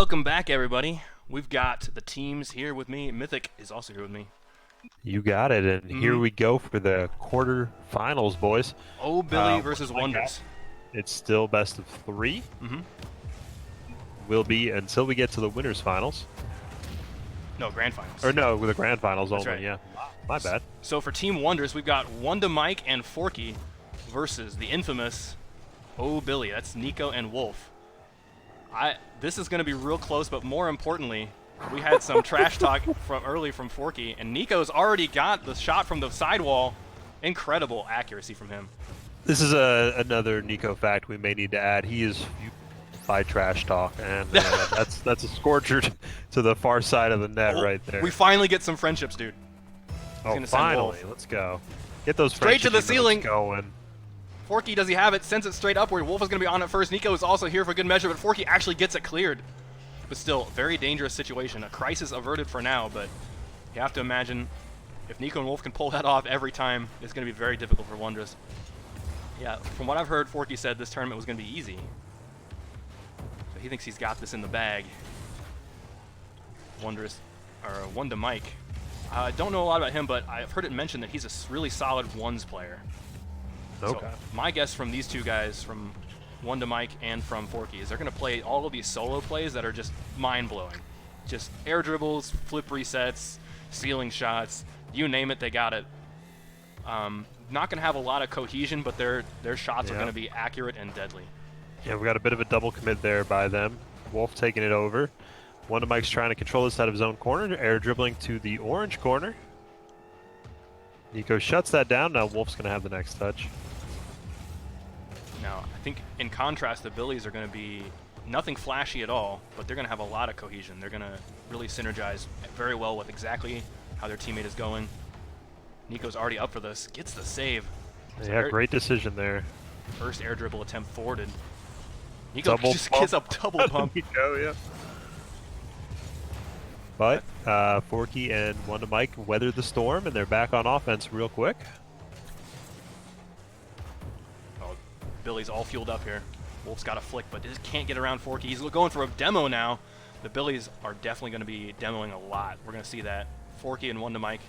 Welcome back, everybody. We've got the teams here with me. Mythic is also here with me. You got it, and here we go for the quarterfinals, boys. Oh, Billy versus Wonders. It's still best of 3. Will be until we get to the winners finals. No, grand finals. Or no, with the grand finals That's only. right. Yeah, my bad. So for Team Wonders, we've got WondaMike and Forky versus the infamous Oh Billy. That's Nico and Wolff. This is going to be real close, but more importantly, we had some trash talk from Forky, and Nico's already got the shot from the sidewall. Incredible accuracy from him. This is another Nico fact we may need to add. He is by trash talk, and that's a scorcher to the far side of the net right there. We finally get some friendships, dude. Oh, finally! Let's go. Get those straight to the ceiling. Going. Forky, does he have it? Sends it straight upward. Wolff is going to be on it first. Nico is also here for good measure, but Forky actually gets it cleared. But still, very dangerous situation. A crisis averted for now, but you have to imagine if Nico and Wolff can pull that off every time, it's going to be very difficult for Wonders. Yeah, from what I've heard, Forky said this tournament was going to be easy. So he thinks he's got this in the bag. WondaMike. I don't know a lot about him, but I've heard it mentioned that he's a really solid ones player. Okay. So my guess from these two guys, from WondaMike and from Forky, is they're going to play all of these solo plays that are just mind-blowing. Just air dribbles, flip resets, ceiling shots, you name it, they got it. Not going to have a lot of cohesion, but their shots are going to be accurate and deadly. Yeah, we got a bit of a double commit there by them. Wolff taking it over. WondaMike's trying to control this out of his own corner, air dribbling to the orange corner. Nico shuts that down. Now Wolff's going to have the next touch. Now, I think in contrast, the Billies are going to be nothing flashy at all, but they're going to have a lot of cohesion. They're going to really synergize very well with exactly how their teammate is going. Nico's already up for this, gets the save. Yeah, great decision there. First air dribble attempt forwarded. Nico just gets up double pump. Nico, yeah. But Forky and WondaMike weather the storm, and they're back on offense real quick. Oh, Billy's all fueled up here. Wolff's got a flick, but just can't get around Forky. He's going for a demo now. The Billies are definitely going to be demoing a lot. We're going to see that. Forky and WondaMike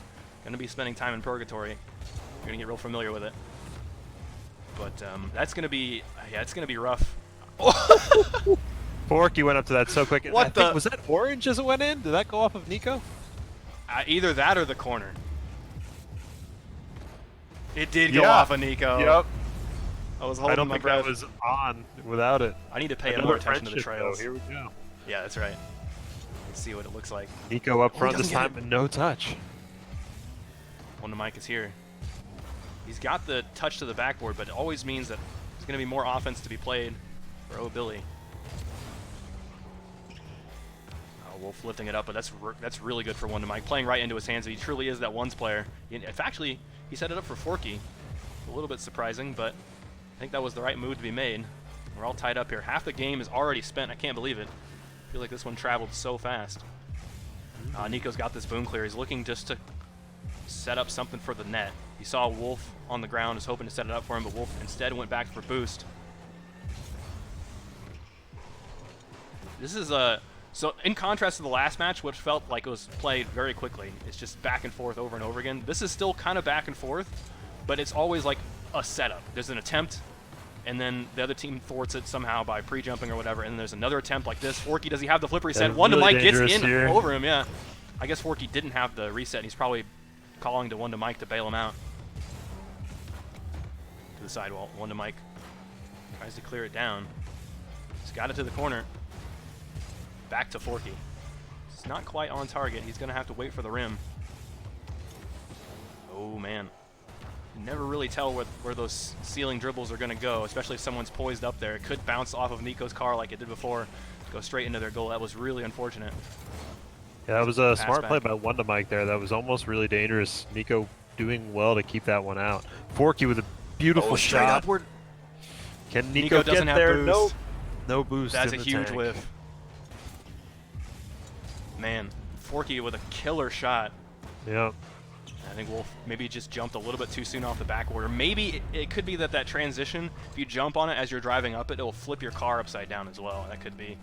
going to be spending time in purgatory. You're going to get real familiar with it. But that's going to be, it's going to be rough. Forky went up to that so quick. Was that orange as it went in? Did that go off of Nico? Either that or the corner. It did go off of Nico. Yep. I don't think breath. that was on without it. I need to pay more attention to the trails. Here we go. Yeah, that's right. Let's see what it looks like. Nico up front this time, and no touch. WondaMike is here. He's got the touch to the backboard, but it always means that there's going to be more offense to be played for Oh Billy. Wolff lifting it up, but that's really good for WondaMike. Playing right into his hands. He truly is that ones player. If actually, he set it up for Forky. A little bit surprising, but I think that was the right move to be made. We're all tied up here. Half the game is already spent. I can't believe it. I feel like this one traveled so fast. Nico's got this boom clear. He's looking just to set up something for the net. He saw Wolff on the ground, was hoping to set it up for him, but Wolff instead went back for boost. This is so in contrast to the last match, which felt like it was played very quickly. It's just back and forth over and over again. This is still kind of back and forth, but it's always like a setup. There's an attempt, and then the other team thwarts it somehow by pre-jumping or whatever, and then there's another attempt like this. Forky, does he have the flip reset? WondaMike gets in over him, yeah. I guess Forky didn't have the reset, and he's probably calling to WondaMike to bail him out. To the sidewall. WondaMike tries to clear it down. He's got it to the corner. Back to Forky. It's not quite on target. He's going to have to wait for the rim. Oh, man. You never really tell where those ceiling dribbles are going to go, especially if someone's poised up there. It could bounce off of Nico's car like it did before, go straight into their goal. That was really unfortunate. Yeah, that was a smart play by WondaMike there. That was almost really dangerous. Nico doing well to keep that one out. Forky with a beautiful straight shot. Upward. Can Nico doesn't get have there? boost. Nope. No boost. That's in a the huge tank. whiff. Man, Forky with a killer shot. Yep. I think Wolff maybe just jumped a little bit too soon off the backboard. Or maybe it could be that transition, if you jump on it as you're driving up it, will flip your car upside down as well. That could be.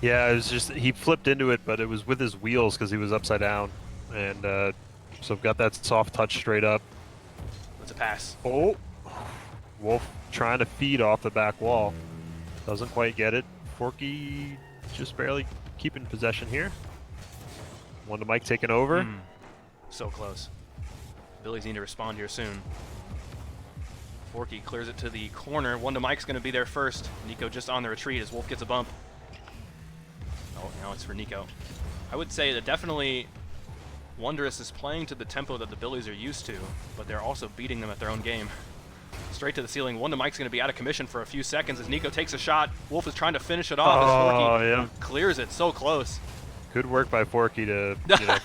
Yeah, it was just he flipped into it, but it was with his wheels because he was upside down, and so got that soft touch straight up. It's a pass. Oh, Wolff trying to feed off the back wall, doesn't quite get it. Forky just barely keeping possession here. WondaMike taking over. So close. Billies need to respond here soon. Forky clears it to the corner. WondaMike's going to be there first. Nico just on the retreat as Wolff gets a bump. Oh, now it's for Nico. I would say that definitely Wondrous is playing to the tempo that the Billies are used to, but they're also beating them at their own game. Straight to the ceiling. WondaMike's going to be out of commission for a few seconds as Nico takes a shot. Wolff is trying to finish it off as Forky clears it. So close. Good work by Forky to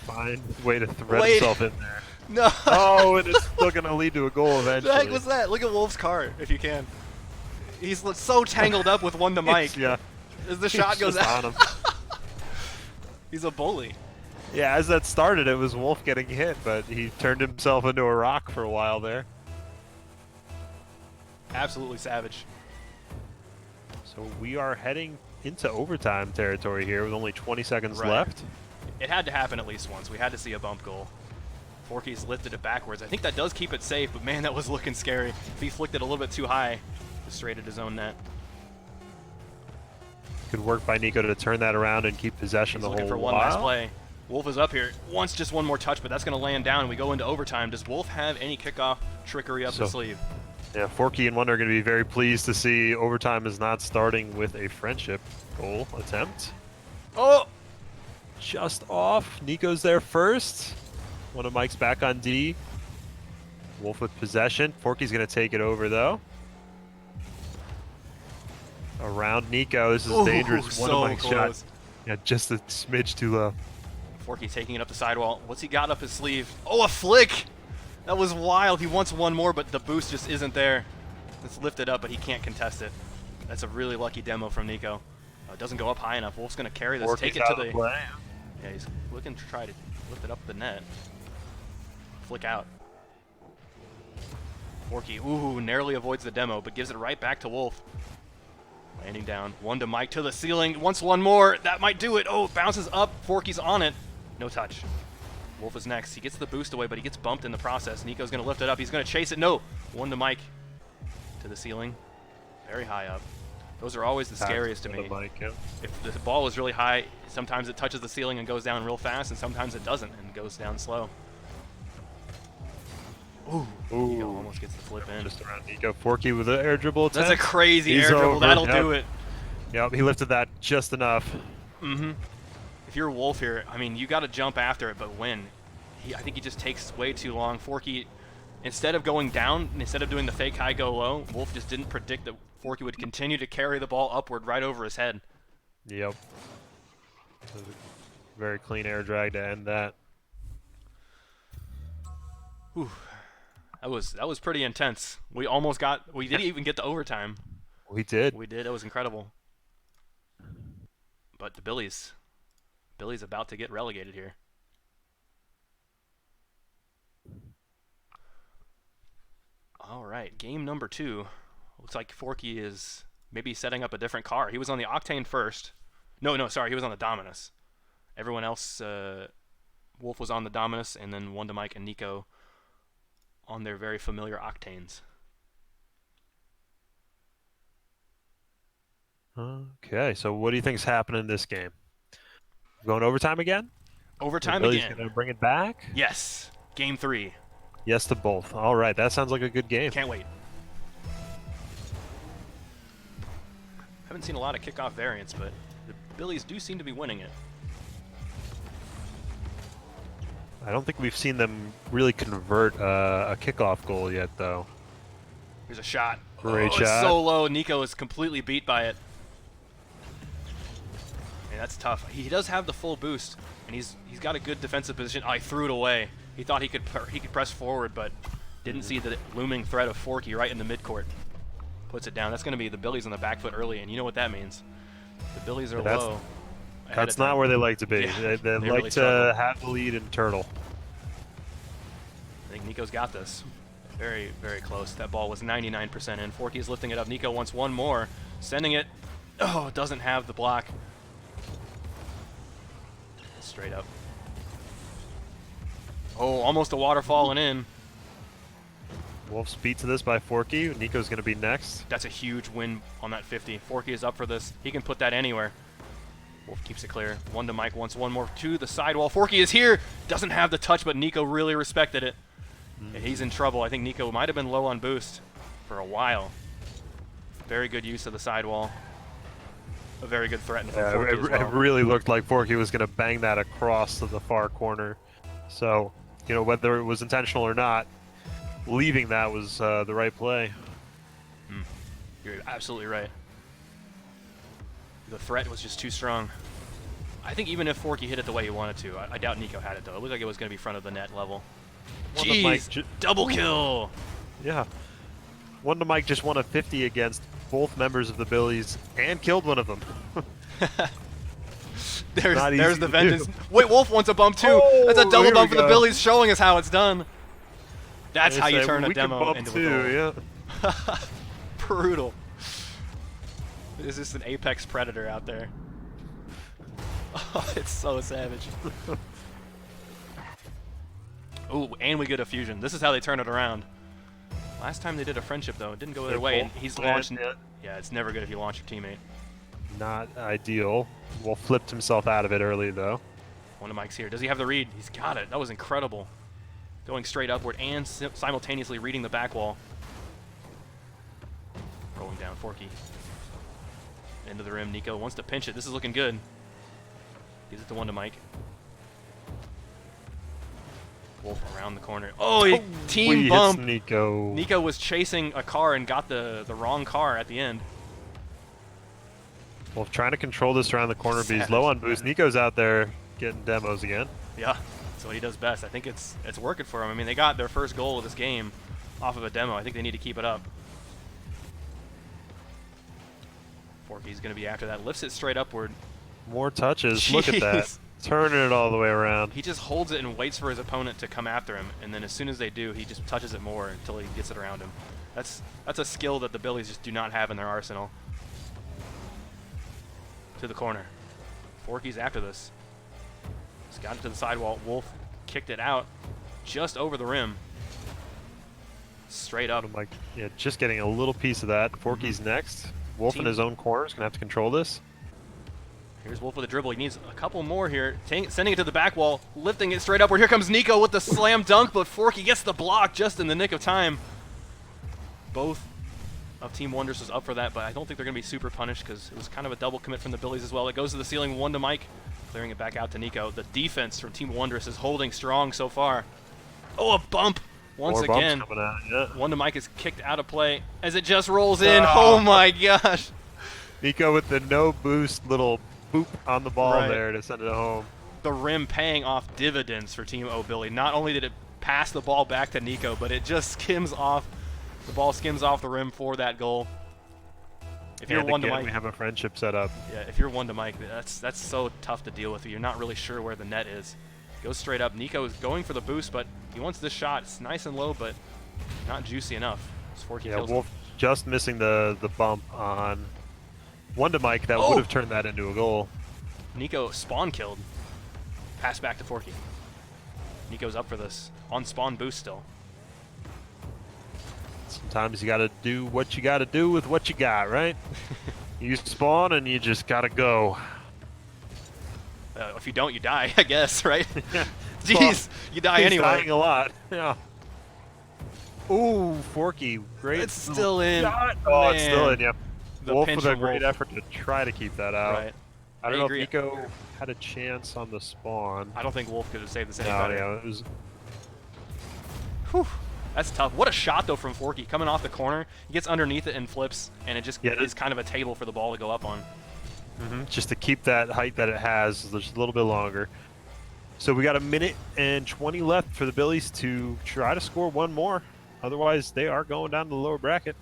find a way to thread himself in there. No. Oh, and it's still going to lead to a goal eventually. What the heck was that? Look at Wolff's car, if you can. He's so tangled up with WondaMike. Yeah. As the shot goes out. On him. He's a bully. Yeah, as that started, it was Wolff getting hit, but he turned himself into a rock for a while there. Absolutely savage. So we are heading into overtime territory here with only 20 seconds left. It had to happen at least once. We had to see a bump goal. Forky's lifted it backwards. I think that does keep it safe, but man, that was looking scary. If he flicked it a little bit too high, just straight at his own net. Good work by Nico to turn that around and keep possession the whole while. Looking for one last play. Wolff is up here. Wants just one more touch, but that's going to land down. We go into overtime. Does Wolff have any kickoff trickery up his sleeve? Yeah, Forky and Wonder are going to be very pleased to see overtime is not starting with a friendship goal attempt. Oh! Just off. Nico's there first. WondaMike's back on D. Wolff with possession. Forky's going to take it over, though. Around Nico. This is dangerous. WondaMike's shot. Yeah, just a smidge too low. Forky taking it up the sidewall. What's he got up his sleeve? Oh, a flick! That was wild. He wants one more, but the boost just isn't there. It's lifted up, but he can't contest it. That's a really lucky demo from Nico. It doesn't go up high enough. Wolff's going to carry this. Forky's take it to the play. Yeah, he's looking to try to lift it up the net. Flick out. Forky, ooh, narrowly avoids the demo, but gives it right back to Wolff. Landing down. WondaMike to the ceiling. Wants one more. That might do it. Oh, bounces up. Forky's on it. No touch. Wolff is next. He gets the boost away, but he gets bumped in the process. Nico's going to lift it up. He's going to chase it. No. WondaMike to the ceiling. Very high up. Those are always the scariest to me. If the ball is really high, sometimes it touches the ceiling and goes down real fast, and sometimes it doesn't and goes down slow. Ooh. Nico almost gets the flip in. Just around Nico. Forky with an air dribble attempt. That's a crazy air dribble. That'll do it. Yep, he lifted that just enough. Mm-hmm. If you're Wolff here, I mean, you got to jump after it, but when? I think he just takes way too long. Forky, instead of going down, instead of doing the fake high go low, Wolff just didn't predict that Forky would continue to carry the ball upward right over his head. Yep. Very clean air drag to end that. Whew. That was pretty intense. We didn't even get to overtime. We did. We did. It was incredible. But the Billies about to get relegated here. All right, game number 2. Looks like Forky is maybe setting up a different car. He was on the Octane first. No, sorry, he was on the Dominus. Everyone else, Wolff was on the Dominus, and then WondaMike and Nico on their very familiar Octanes. Okay, so what do you think's happening in this game? Going overtime again? Overtime Billy's again. Gonna bring it back? Yes. Game 3. Yes to both. All right, that sounds like a good game. Can't wait. Haven't seen a lot of kickoff variants, but the Billies do seem to be winning it. I don't think we've seen them really convert a kickoff goal yet, though. Here's a shot. Great shot. It's so low. Nico is completely beat by it. Man, that's tough. He does have the full boost, and he's got a good defensive position. Oh, he threw it away. He thought he could press forward, but didn't see the looming threat of Forky right in the midcourt. Puts it down. That's going to be the Billies on the back foot early, and you know what that means. The Billies are low. That's not where they like to be. Yeah, they like really to have the lead and turtle. I think Nico's got this. Very, very close. That ball was 99% in. Forky is lifting it up. Nico wants one more. Sending it. Oh, doesn't have the block. Straight up. Oh, almost a waterfall and in. Wolff's beat to this by Forky. Nico's going to be next. That's a huge win on that 50. Forky is up for this. He can put that anywhere. Wolff keeps it clear. WondaMike wants one more to the sidewall. Forky is here. Doesn't have the touch, but Nico really respected it. And he's in trouble. I think Nico might have been low on boost for a while. Very good use of the sidewall. A very good threat. Yeah, it really looked like Forky was going to bang that across to the far corner. So, you know, whether it was intentional or not, leaving that was the right play. You're absolutely right. The threat was just too strong. I think even if Forky hit it the way he wanted to, I doubt Nico had it though. It looked like it was going to be front of the net level. Jeez, double kill! Yeah. WondaMike just won a 50 against both members of the Billies and killed one of them. There's the vengeance. Wait, Wolff wants a bump too. Oh, that's a double bump for the Billies, showing us how it's done. That's how you turn a demo into a goal. Yeah. Brutal. There's just an apex predator out there. Oh, it's so savage. Ooh, and we get a fusion. This is how they turn it around. Last time they did a friendship, though, it didn't go their way. And he's launched. Yeah, it's never good if you launch your teammate. Not ideal. Wolff flipped himself out of it early, though. WondaMike's here. Does he have the read? He's got it. That was incredible. Going straight upward and simultaneously reading the back wall. Rolling down Forky. Into the rim. Nico wants to pinch it. This is looking good. Gives it to WondaMike. Wolff around the corner. Oh, team bump. Nico. Nico was chasing a car and got the wrong car at the end. Wolff trying to control this around the corner, but he's low on boost. Nico's out there getting demos again. Yeah, that's what he does best. I think it's working for him. I mean, they got their first goal of this game off of a demo. I think they need to keep it up. Forky's going to be after that. Lifts it straight upward. More touches. Jeez. Look at that. Turning it all the way around. He just holds it and waits for his opponent to come after him, and then as soon as they do, he just touches it more until he gets it around him. That's a skill that the Billies just do not have in their arsenal. To the corner. Forky's after this. He's got it to the sidewall. Wolff kicked it out just over the rim. Straight up. Like, yeah, just getting a little piece of that. Forky's next. Wolff in his own corner is going to have to control this. Here's Wolff with a dribble. He needs a couple more here. Sending it to the back wall, lifting it straight upward. Here comes Nico with the slam dunk, but Forky gets the block just in the nick of time. Both of Team Wonders was up for that, but I don't think they're going to be super punished because it was kind of a double commit from the Billies as well. It goes to the ceiling, WondaMike, clearing it back out to Nico. The defense from Team Wonders is holding strong so far. Oh, a bump once again. WondaMike is kicked out of play as it just rolls in. Oh my gosh. Nico with the no boost little boop on the ball there to send it home. The rim paying off dividends for Team O'Billy. Not only did it pass the ball back to Nico, but it just skims off. The ball skims off the rim for that goal. If you're WondaMike, we have a friendship set up. Yeah, if you're WondaMike, that's so tough to deal with. You're not really sure where the net is. Goes straight up. Nico is going for the boost, but he wants this shot. It's nice and low, but not juicy enough. Yeah, Wolff just missing the bump on WondaMike that would have turned that into a goal. Nico spawn killed. Pass back to Forky. Nico's up for this. On spawn boost still. Sometimes you got to do what you got to do with what you got, right? You spawn and you just got to go. If you don't, you die, I guess, right? Jeez, well, you die anyway. He's dying a lot. Yeah. Ooh, Forky, great. It's still in. Shot. Oh, it's still in, yep. Wolff with a great effort to try to keep that out. Right. I don't know if Nico had a chance on the spawn. I don't think Wolff could have saved this anybody. Yeah, it was... Whew. That's tough. What a shot, though, from Forky. Coming off the corner, he gets underneath it and flips, and it just is kind of a table for the ball to go up on. Just to keep that height that it has just a little bit longer. So we got 1 minute and 20 left for the Billies to try to score one more. Otherwise, they are going down to the lower bracket.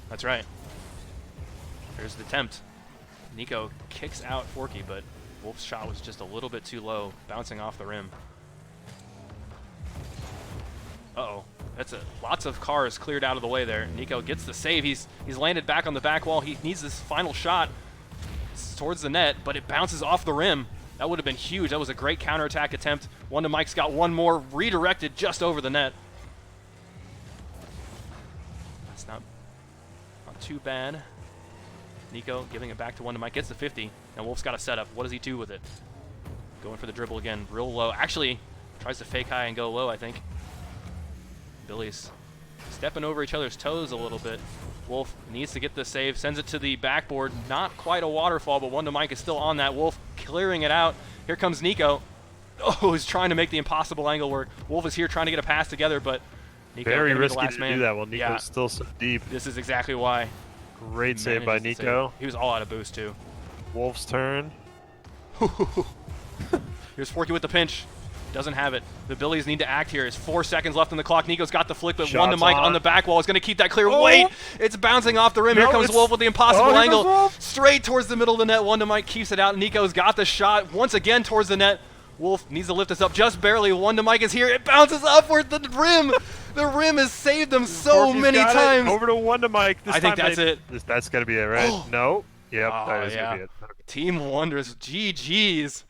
That's right. There's the attempt. Nico kicks out Forky, but Wolff's shot was just a little bit too low, bouncing off the rim. Uh-oh. That's lots of cars cleared out of the way there. Nico gets the save. He's landed back on the back wall. He needs this final shot. It's towards the net, but it bounces off the rim. That would have been huge. That was a great counterattack attempt. WondaMike's got one more redirected just over the net. That's not too bad. Nico giving it back to WondaMike. Gets the 50. Now Wolff's got a setup. What does he do with it? Going for the dribble again. Real low. Actually, tries to fake high and go low, I think. Billy's stepping over each other's toes a little bit. Wolff needs to get the save. Sends it to the backboard. Not quite a waterfall, but WondaMike is still on that. Wolff clearing it out. Here comes Nico. Oh, he's trying to make the impossible angle work. Wolff is here trying to get a pass together, but Nico very risky last to man. do that while Nico's still so deep. This is exactly why. Great save by Nico. He was all out of boost, too. Wolff's turn. Here's Forky with the pinch. Doesn't have it. The Billies need to act here. It's 4 seconds left on the clock. Nico's got the flick, but WondaMike on the back wall is going to keep that clear. Oh. Wait! It's bouncing off the rim. Here comes Wolff with the impossible angle. Straight towards the middle of the net. WondaMike keeps it out. Nico's got the shot once again towards the net. Wolff needs to lift this up just barely. WondaMike is here. It bounces upward. The rim. The rim has saved them so Forky's many times. Over to WondaMike. I think that's it. That's going to be it, right? Oh. No. Yep, Oh, that is yeah. going to be it. Okay. Team Wonders. GG's.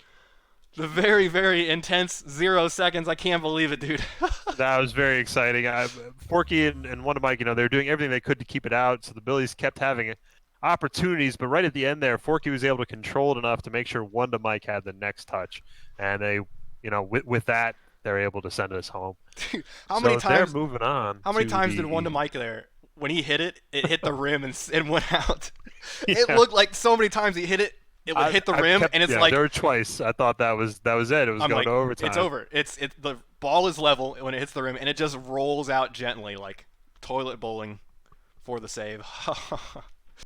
The very, very intense 0 seconds. I can't believe it, dude. That was very exciting. Forky and WondaMike, you know, they were doing everything they could to keep it out, so the Billies kept having opportunities, but right at the end there, Forky was able to control it enough to make sure WondaMike had the next touch. And they, you know, with that, they're able to send us home. Dude, how many times? They're moving on. How many times did WondaMike there? When he hit it, it hit the rim and went out. Yeah. It looked like so many times he hit it, it would hit the rim, and it's like there were twice. I thought that was it. It was going to overtime. It's over. The ball is level when it hits the rim, and it just rolls out gently like toilet bowling for the save.